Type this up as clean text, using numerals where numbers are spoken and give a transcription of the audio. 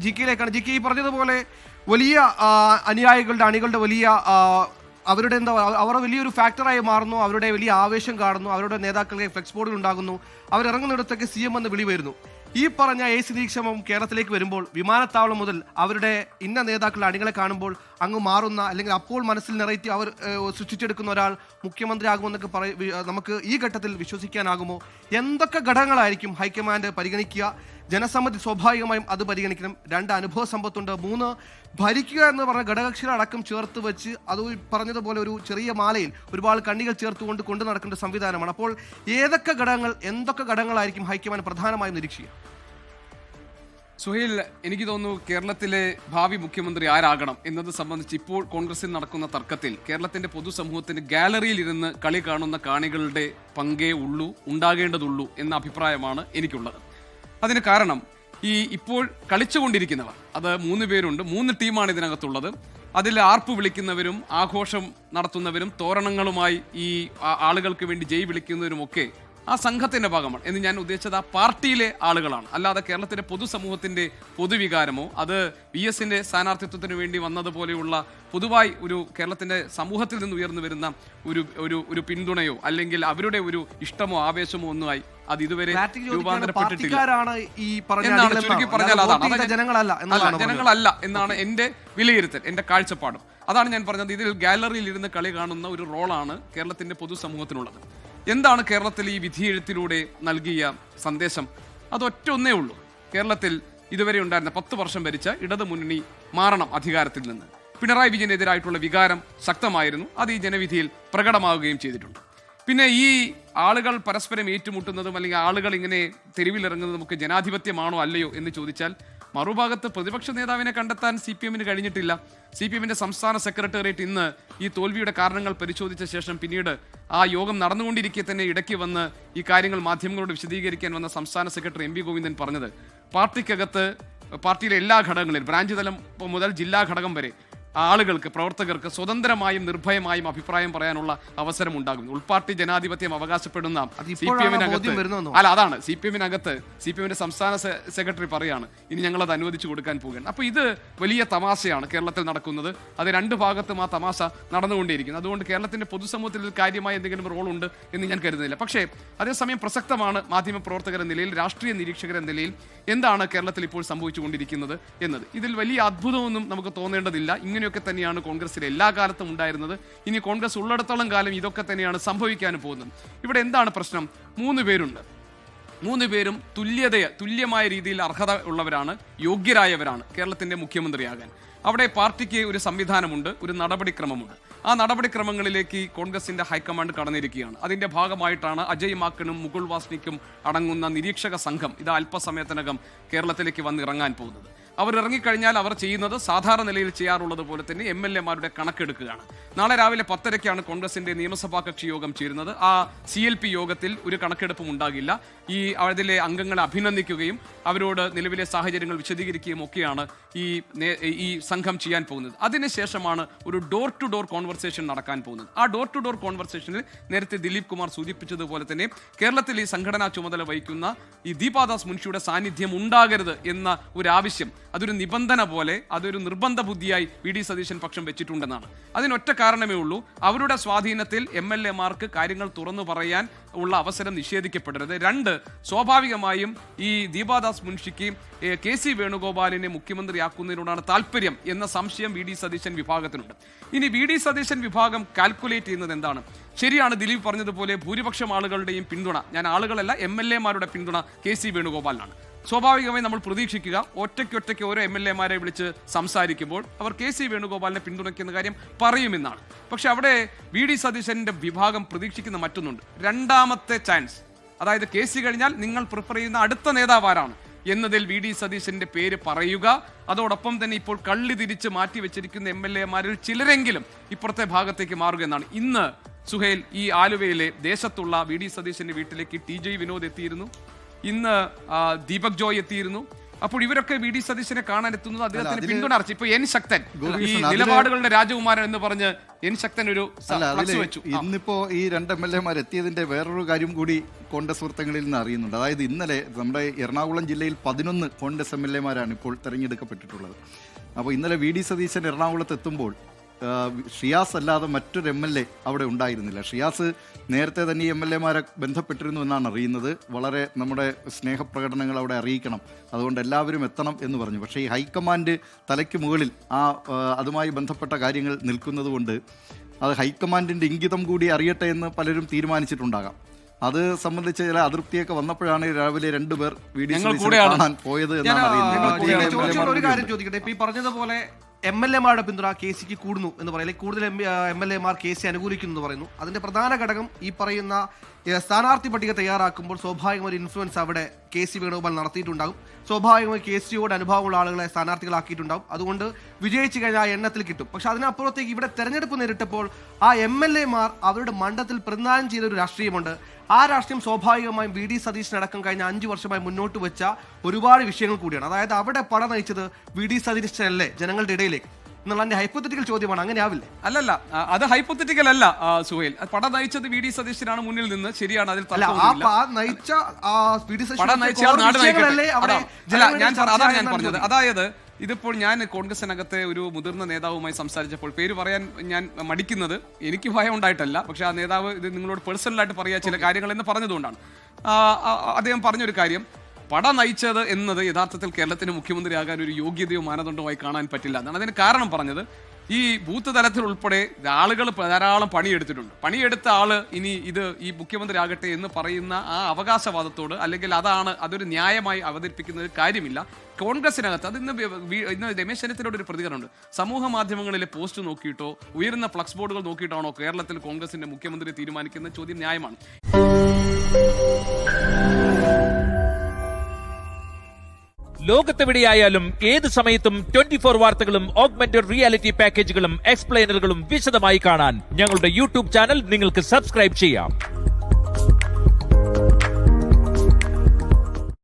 G കെയിലേക്കാണ്. G K ഈ പറഞ്ഞതുപോലെ വലിയ അണികളുടെ വലിയ അവരുടെ അവർ വലിയൊരു ഫാക്ടറായി മാറുന്നു. അവരുടെ വലിയ ആവേശം കാണുന്നു. അവരുടെ നേതാക്കളെ ഫ്ലെക്സ് ബോർഡുകൾ ഉണ്ടാകുന്നു. അവരിറങ്ങുന്നിടത്തൊക്കെ CM എന്ന് വിളി വരുന്നു. ഈ പറഞ്ഞ AC നിരീക്ഷണം കേരളത്തിലേക്ക് വരുമ്പോൾ വിമാനത്താവളം മുതൽ അവരുടെ ഇന്ന നേതാക്കളുടെ അണികളെ കാണുമ്പോൾ അങ്ങ് മാറുന്ന, അല്ലെങ്കിൽ അപ്പോൾ മനസ്സിൽ നിറയ്റ്റ് അവർ സൃഷ്ടിച്ചെടുക്കുന്ന ഒരാൾ മുഖ്യമന്ത്രി ആകുമെന്നൊക്കെ നമുക്ക് ഈ ഘട്ടത്തിൽ വിശ്വസിക്കാനാകുമോ? എന്തൊക്കെ ഘടകങ്ങളായിരിക്കും ഹൈക്കമാൻഡ് പരിഗണിക്കുക? ജനസമ്മതി സ്വാഭാവികമായും അത് പരിഗണിക്കണം. 2 അനുഭവ സമ്പത്തുണ്ട്. 3 ഭരിക്കുക എന്ന് പറഞ്ഞ ഘടകകക്ഷികളടക്കം ചേർത്ത് വെച്ച് അത് പറഞ്ഞതുപോലെ ഒരു ചെറിയ മാലയിൽ ഒരുപാട് കണ്ണികൾ ചേർത്തുകൊണ്ട് കൊണ്ടു നടക്കേണ്ട സംവിധാനമാണ്. അപ്പോൾ എന്തൊക്കെ ഘടകങ്ങളായിരിക്കും ഹൈക്കമാൻഡ് പ്രധാനമായും നിരീക്ഷിക്കുക? സുഹൈൽ, എനിക്ക് തോന്നുന്നു കേരളത്തിലെ ഭാവി മുഖ്യമന്ത്രി ആരാകണം എന്നത് സംബന്ധിച്ച് ഇപ്പോൾ കോൺഗ്രസിൽ നടക്കുന്ന തർക്കത്തിൽ കേരളത്തിന്റെ പൊതുസമൂഹത്തിന് ഗാലറിയിൽ ഇരുന്ന് കളി കാണുന്ന കാണികളുടെ പങ്കേ ഉണ്ടാകേണ്ടതുള്ളൂ എന്ന അഭിപ്രായമാണ് എനിക്കുള്ളത്. അതിന് കാരണം ഇപ്പോൾ കളിച്ചുകൊണ്ടിരിക്കുന്നവർ, അത് 3 പേരുണ്ട്, 3 ടീമാണ് ഇതിനകത്തുള്ളത്. അതിൽ ആർപ്പ് വിളിക്കുന്നവരും ആഘോഷം നടത്തുന്നവരും തോരണങ്ങളുമായി ഈ ആളുകൾക്ക് വേണ്ടി ജയ് വിളിക്കുന്നവരുമൊക്കെ ആ സംഘത്തിന്റെ ഭാഗമാണ് എന്ന് ഞാൻ ഉദ്ദേശിച്ചത് ആ പാർട്ടിയിലെ ആളുകളാണ്. അല്ലാതെ കേരളത്തിലെ പൊതുസമൂഹത്തിന്റെ പൊതുവികാരമോ അത് VS-ന്റെ സ്ഥാനാർത്ഥിത്വത്തിന് വേണ്ടി വന്നതുപോലെയുള്ള പൊതുവായി ഒരു കേരളത്തിന്റെ സമൂഹത്തിൽ നിന്ന് ഉയർന്നു വരുന്ന ഒരു പിന്തുണയോ അല്ലെങ്കിൽ അവരുടെ ഒരു ഇഷ്ടമോ ആവേശമോ ഒന്നുമായി അത് ഇതുവരെ രൂപാന്തരപ്പെട്ടിട്ടില്ല എന്നാണ് ചുരുക്കി പറഞ്ഞാൽ. ജനങ്ങളല്ല എന്നാണ് എന്റെ വിലയിരുത്തൽ, എന്റെ കാഴ്ചപ്പാടും. അതാണ് ഞാൻ പറഞ്ഞത്. ഇതിൽ ഗാലറിയിൽ ഇരുന്ന് കളി കാണുന്ന ഒരു റോളാണ് കേരളത്തിന്റെ പൊതുസമൂഹത്തിനുള്ളത്. എന്താണ് കേരളത്തിൽ ഈ വിധിയെഴുത്തിലൂടെ നൽകിയ സന്ദേശം? അതൊറ്റ ഒന്നേ ഉള്ളൂ. കേരളത്തിൽ ഇതുവരെ ഉണ്ടായിരുന്ന 10 വർഷം ഭരിച്ച ഇടതു മുന്നണി മാറണം അധികാരത്തിൽ നിന്ന്. പിണറായി വിജയനെതിരായിട്ടുള്ള വികാരം ശക്തമായിരുന്നു. അത് ഈ ജനവിധിയിൽ പ്രകടമാവുകയും ചെയ്തിട്ടുണ്ട്. പിന്നെ ഈ ആളുകൾ പരസ്പരം ഏറ്റുമുട്ടുന്നതും അല്ലെങ്കിൽ ആളുകൾ ഇങ്ങനെ തെരുവിലിറങ്ങുന്നതും ഒക്കെ ജനാധിപത്യമാണോ അല്ലയോ എന്ന് ചോദിച്ചാൽ മറുഭാഗത്ത് പ്രതിപക്ഷ നേതാവിനെ കണ്ടെത്താൻ CPM-ന് കഴിഞ്ഞിട്ടില്ല. CPM-ന്റെ സംസ്ഥാന സെക്രട്ടേറിയറ്റ് ഇന്ന് ഈ തോൽവിയുടെ കാരണങ്ങൾ പരിശോധിച്ച ശേഷം പിന്നീട് ആ യോഗം നടന്നുകൊണ്ടിരിക്കെ തന്നെ ഇടയ്ക്ക് വന്ന് ഈ കാര്യങ്ങൾ മാധ്യമങ്ങളോട് വിശദീകരിക്കാൻ വന്ന സംസ്ഥാന സെക്രട്ടറി MV ഗോവിന്ദൻ പറഞ്ഞത് പാർട്ടിക്കകത്ത് പാർട്ടിയിലെ എല്ലാ ഘടകങ്ങളിലും ബ്രാഞ്ച് തലം മുതൽ ജില്ലാ ഘടകം വരെ ആളുകൾക്ക്, പ്രവർത്തകർക്ക് സ്വതന്ത്രമായും നിർഭയമായും അഭിപ്രായം പറയാനുള്ള അവസരം ഉണ്ടാകും. ഉൾപാർട്ടി ജനാധിപത്യം അവകാശപ്പെടുന്ന CPM-നകത്ത് CPM-ന്റെ സംസ്ഥാന സെക്രട്ടറി പറയാണ് ഇനി ഞങ്ങളത് അനുവദിച്ചു കൊടുക്കാൻ പോകുകയാണ്. അപ്പോൾ ഇത് വലിയ തമാശയാണ് കേരളത്തിൽ നടക്കുന്നത്. അത് 2 ഭാഗത്തും ആ തമാശ നടന്നുകൊണ്ടേയിരിക്കുന്നു. അതുകൊണ്ട് കേരളത്തിന്റെ പൊതുസമൂഹത്തിൽ കാര്യമായ എന്തെങ്കിലും റോൾ ഉണ്ട് എന്ന് ഞാൻ കരുതുന്നില്ല. പക്ഷേ അതേസമയം പ്രസക്തമാണ് മാധ്യമ പ്രവർത്തകർ എന്ന നിലയിൽ, രാഷ്ട്രീയ നിരീക്ഷകർ എന്ന നിലയിൽ എന്താണ് കേരളത്തിൽ ഇപ്പോൾ സംഭവിച്ചുകൊണ്ടിരിക്കുന്നത് എന്നത്. ഇതിൽ വലിയ അത്ഭുതമൊന്നും നമുക്ക് തോന്നേണ്ടതില്ല. ഇങ്ങനെയൊക്കെ തന്നെയാണ് കോൺഗ്രസിൽ എല്ലാ കാലത്തും ഉണ്ടായിരുന്നത്. ഇനി കോൺഗ്രസ് ഉള്ളിടത്തോളം കാലം ഇതൊക്കെ തന്നെയാണ് സംഭവിക്കാനും പോകുന്നത്. ഇവിടെ എന്താണ് പ്രശ്നം? 3 പേരുണ്ട്. 3 പേരും തുല്യമായ രീതിയിൽ അർഹത ഉള്ളവരാണ്, യോഗ്യരായവരാണ് കേരളത്തിന്റെ മുഖ്യമന്ത്രിയാകാൻ. അവിടെ പാർട്ടിക്ക് ഒരു സംവിധാനമുണ്ട്, ഒരു നടപടിക്രമമുണ്ട്. ആ നടപടിക്രമങ്ങളിലേക്ക് കോൺഗ്രസിന്റെ ഹൈക്കമാൻഡ് കടന്നിരിക്കുകയാണ്. അതിന്റെ ഭാഗമായിട്ടാണ് അജയ് മാക്കനും മുകുൾ വാസ്നിക്കും അടങ്ങുന്ന നിരീക്ഷക സംഘം ഇത് അല്പസമയത്തിനകം കേരളത്തിലേക്ക് വന്നിറങ്ങാൻ പോകുന്നത്. അവർ ഇറങ്ങിക്കഴിഞ്ഞാൽ അവർ ചെയ്യുന്നത് സാധാരണ നിലയിൽ ചെയ്യാറുള്ളത് പോലെ തന്നെ MLA-മാരുടെ കണക്കെടുക്കുകയാണ്. നാളെ രാവിലെ 10:30-ക്കാണ് കോൺഗ്രസിന്റെ നിയമസഭാ കക്ഷി യോഗം ചേരുന്നത്. ആ CLP യോഗത്തിൽ ഒരു കണക്കെടുപ്പും ഉണ്ടാകില്ല. അതിലെ അംഗങ്ങളെ അഭിനന്ദിക്കുകയും അവരോട് നിലവിലെ സാഹചര്യങ്ങൾ വിശദീകരിക്കുകയും ഒക്കെയാണ് ഈ സംഘം ചെയ്യാൻ പോകുന്നത്. അതിനുശേഷമാണ് ഒരു ഡോർ ടു ഡോർ കോൺവെർസേഷൻ നടക്കാൻ പോകുന്നത്. ആ ഡോർ ടു ഡോർ കോൺവെർസേഷനിൽ നേരത്തെ ദിലീപ് കുമാർ സൂചിപ്പിച്ചതുപോലെ തന്നെ കേരളത്തിൽ ഈ സംഘടനാ ചുമതല വഹിക്കുന്ന ഈ ദീപാദാസ് മുൻഷിയുടെ സാന്നിധ്യം ഉണ്ടാകരുത് എന്ന ഒരു ആവശ്യം, അതൊരു നിബന്ധന പോലെ, അതൊരു നിർബന്ധ ബുദ്ധിയായി VD സതീശൻ പക്ഷം വെച്ചിട്ടുണ്ടെന്നാണ്. അതിനൊറ്റ കാരണമേ ഉള്ളൂ, അവരുടെ സ്വാധീനത്തിൽ MLA-മാർക്ക് കാര്യങ്ങൾ തുറന്നു പറയാൻ ഉള്ള അവസരം നിഷേധിക്കപ്പെടരുത്. 2, സ്വാഭാവികമായും ഈ ദീപാദാസ് മുൻഷിക്ക് KC വേണുഗോപാലിനെ മുഖ്യമന്ത്രിയാക്കുന്നതിനോടാണ് താല്പര്യം എന്ന സംശയം VD സതീശൻ വിഭാഗത്തിനുണ്ട്. ഇനി VD സതീശൻ വിഭാഗം കാൽക്കുലേറ്റ് ചെയ്യുന്നത് എന്താണ്? ശരിയാണ്, ദിലീപ് പറഞ്ഞതുപോലെ ഭൂരിപക്ഷം ആളുകളുടെയും പിന്തുണ, ഞാൻ ആളുകളല്ല MLA-മാരുടെ പിന്തുണ KC വേണുഗോപാലിനാണ്. സ്വാഭാവികമായി നമ്മൾ പ്രതീക്ഷിക്കുക ഒറ്റയ്ക്ക് ഓരോ MLA-മാരെ വിളിച്ച് സംസാരിക്കുമ്പോൾ അവർ KC വേണുഗോപാലിനെ പിന്തുണയ്ക്കുന്ന കാര്യം പറയുമെന്നാണ്. പക്ഷെ അവിടെ VD സതീശന്റെ വിഭാഗം പ്രതീക്ഷിക്കുന്ന മറ്റൊന്നുണ്ട്. 2ാമത്തെ ചാൻസ്, അതായത് KC കഴിഞ്ഞാൽ നിങ്ങൾ പ്രിഫർ ചെയ്യുന്ന അടുത്ത നേതാവ് ആരാണ് എന്നതിൽ VD സതീശന്റെ പേര് പറയുക. അതോടൊപ്പം തന്നെ ഇപ്പോൾ കള്ളി തിരിച്ച് മാറ്റി വെച്ചിരിക്കുന്ന MLA-മാരിൽ ചിലരെങ്കിലും ഇപ്പുറത്തെ ഭാഗത്തേക്ക് മാറുക എന്നാണ്. ഇന്ന് സുഹൈൽ, ഈ ആലുവയിലെ ദേശത്തുള്ള VD സതീശന്റെ വീട്ടിലേക്ക് TJ വിനോദ് എത്തിയിരുന്നു. ഇന്ന് ദീപക് ജോയ് എത്തിയിരുന്നു. അപ്പോൾ ഇവരൊക്കെ വി ഡി സതീശനെ കാണാൻ എത്തുന്നത് അദ്ദേഹത്തിന് അതില് പിന്തുണ അറിയിച്ചു. ഇപ്പൊ എൻ ശക്തൻ ഈ ഗോപീകൃഷ്ണൻ, നിലപാടുകളുടെ രാജകുമാരൻ എന്ന് പറഞ്ഞ് എൻ ശക്തൻ ഒരു ഫ്ലക്സ് വെച്ചു. ഇന്നിപ്പോ ഈ 2 MLA-മാർ എത്തിയതിന്റെ വേറൊരു കാര്യം കൂടി കോൺഗ്രസ് വൃത്തങ്ങളിൽ നിന്ന് അറിയുന്നുണ്ട്. അതായത് ഇന്നലെ നമ്മുടെ എറണാകുളം ജില്ലയിൽ 11 കോൺഗ്രസ് MLA-മാരാണ് ഇപ്പോൾ തെരഞ്ഞെടുക്കപ്പെട്ടിട്ടുള്ളത്. അപ്പോൾ ഇന്നലെ വി ഡി സതീശൻ എറണാകുളത്ത് എത്തുമ്പോൾ ഷിയാസ് അല്ലാതെ മറ്റൊരു MLA അവിടെ ഉണ്ടായിരുന്നില്ല. ഷിയാസ് നേരത്തെ തന്നെ ഈ MLA-മാരെ ബന്ധപ്പെട്ടിരുന്നു എന്നാണ് അറിയുന്നത്. വളരെ നമ്മുടെ സ്നേഹപ്രകടനങ്ങൾ അവിടെ അറിയിക്കണം, അതുകൊണ്ട് എല്ലാവരും എത്തണം എന്ന് പറഞ്ഞു. പക്ഷേ ഈ ഹൈക്കമാൻഡ് തലയ്ക്ക് മുകളിൽ അതുമായി ബന്ധപ്പെട്ട കാര്യങ്ങൾ നിൽക്കുന്നത് കൊണ്ട് അത് ഹൈക്കമാൻഡിൻ്റെ ഇംഗിതം കൂടി അറിയട്ടെ എന്ന് പലരും തീരുമാനിച്ചിട്ടുണ്ടാകാം. അത് സംബന്ധിച്ച് ചില അതൃപ്തിയൊക്കെ വന്നപ്പോഴാണ് രാവിലെ 2 പേർ കാണാൻ പോയത് എന്നാണ് അറിയുന്നത്. ഒരു കാര്യം ചോദിക്കട്ടെ, ഇപ്പൊ ഈ പറഞ്ഞതുപോലെ MLA-മാരുടെ പിന്തുണ KCക്ക് കൂടുന്നു എന്ന് പറയും, കൂടുതൽ MLA-മാർ KC അനുകൂലിക്കുന്നു എന്ന് പറയുന്നു. അതിന്റെ പ്രധാന ഘടകം ഈ പറയുന്ന സ്ഥാനാർത്ഥി പട്ടിക തയ്യാറാക്കുമ്പോൾ സ്വാഭാവികമായ ഒരു ഇൻഫ്ലുവൻസ് അവിടെ KC വേണുഗോപാൽ നടത്തിയിട്ടുണ്ടാകും. സ്വാഭാവികമായി KCയോട് അനുഭവമുള്ള ആളുകളെ സ്ഥാനാർത്ഥികളാക്കിയിട്ടുണ്ടാകും. അതുകൊണ്ട് വിജയിച്ചു കഴിഞ്ഞാൽ ആ എണ്ണത്തിൽ കിട്ടും. പക്ഷെ അതിനപ്പുറത്തേക്ക് ഇവിടെ തെരഞ്ഞെടുപ്പ് നേരിട്ടപ്പോൾ ആ MLA-മാർ അവരുടെ മണ്ഡലത്തിൽ പ്രതിനിധാനം ചെയ്ത ഒരു രാഷ്ട്രീയമുണ്ട്. ആ രാഷ്ട്രീയം സ്വാഭാവികമായും വി ഡി സതീശനടക്കം കഴിഞ്ഞ 5 വർഷമായി മുന്നോട്ട് വെച്ച ഒരുപാട് വിഷയങ്ങൾ കൂടിയാണ്. അതായത് അവിടെ പട നയിച്ചത് വി ഡി സതീശനല്ലേ ജനങ്ങളുടെ ഇടയിലേക്ക് എന്നുള്ള എൻ്റെ ഹൈപ്പോത്തറ്റിക്കൽ ചോദ്യമാണ്. അങ്ങനെ ആവില്ലേ? അല്ലല്ല, അത് ഹൈപ്പോത്തറ്റിക്കൽ അല്ല സുഹേൽ. പട നയിച്ചത് വി ഡി സതീശനാണ് മുന്നിൽ നിന്ന്, ശരിയാണ്. അതിൽ അതാണ് ഞാൻ പറഞ്ഞത്. അതായത് ഇതിപ്പോൾ ഞാൻ കോൺഗ്രസിനകത്തെ ഒരു മുതിർന്ന നേതാവുമായി സംസാരിച്ചപ്പോൾ, പേര് പറയാൻ ഞാൻ മടിക്കുന്നത് എനിക്ക് ഭയം ഉണ്ടായിട്ടല്ല, പക്ഷെ ആ നേതാവ് ഇത് നിങ്ങളോട് പേഴ്സണലായിട്ട് പറയാ ചില കാര്യങ്ങൾ എന്ന് പറഞ്ഞതുകൊണ്ടാണ്. അദ്ദേഹം പറഞ്ഞൊരു കാര്യം, പട നയിച്ചത് എന്നത് യഥാർത്ഥത്തിൽ കേരളത്തിന് മുഖ്യമന്ത്രിയാകാൻ ഒരു യോഗ്യതയോ മാനദണ്ഡമായി കാണാൻ പറ്റില്ല എന്നാണ്. അതിന് കാരണം പറഞ്ഞത്, ഈ ബൂത്ത് തലത്തിൽ ഉൾപ്പെടെ ആളുകൾ ധാരാളം പണിയെടുത്തിട്ടുണ്ട്. പണിയെടുത്ത ആള് ഇനി ഈ മുഖ്യമന്ത്രി ആകട്ടെ എന്ന് പറയുന്ന ആ അവകാശവാദത്തോട്, അല്ലെങ്കിൽ അതൊരു ന്യായമായി അവതരിപ്പിക്കുന്നത് കാര്യമില്ല. കോൺഗ്രസിനകത്ത് അത് ഇന്ന് രമേശ് ചെന്നിത്തലയുടെ ഒരു പ്രതികരണമുണ്ട്. സമൂഹ മാധ്യമങ്ങളിലെ പോസ്റ്റ് നോക്കിയിട്ടോ ഉയരുന്ന ഫ്ലക്സ് ബോർഡുകൾ നോക്കിയിട്ടാണോ കേരളത്തിൽ കോൺഗ്രസിന്റെ മുഖ്യമന്ത്രി തീരുമാനിക്കുന്ന ചോദ്യം ന്യായമാണ്. ലോകത്തെവിടെയായാലും ഏത് സമയത്തും 24 വാർത്തകളും ഓഗ്മെന്റഡ് റിയാലിറ്റി പാക്കേജുകളും എക്സ്പ്ലെയിനറുകളും വിശദമായി കാണാൻ ഞങ്ങളുടെ യൂട്യൂബ് ചാനൽ നിങ്ങൾക്ക് സബ്സ്ക്രൈബ് ചെയ്യാം.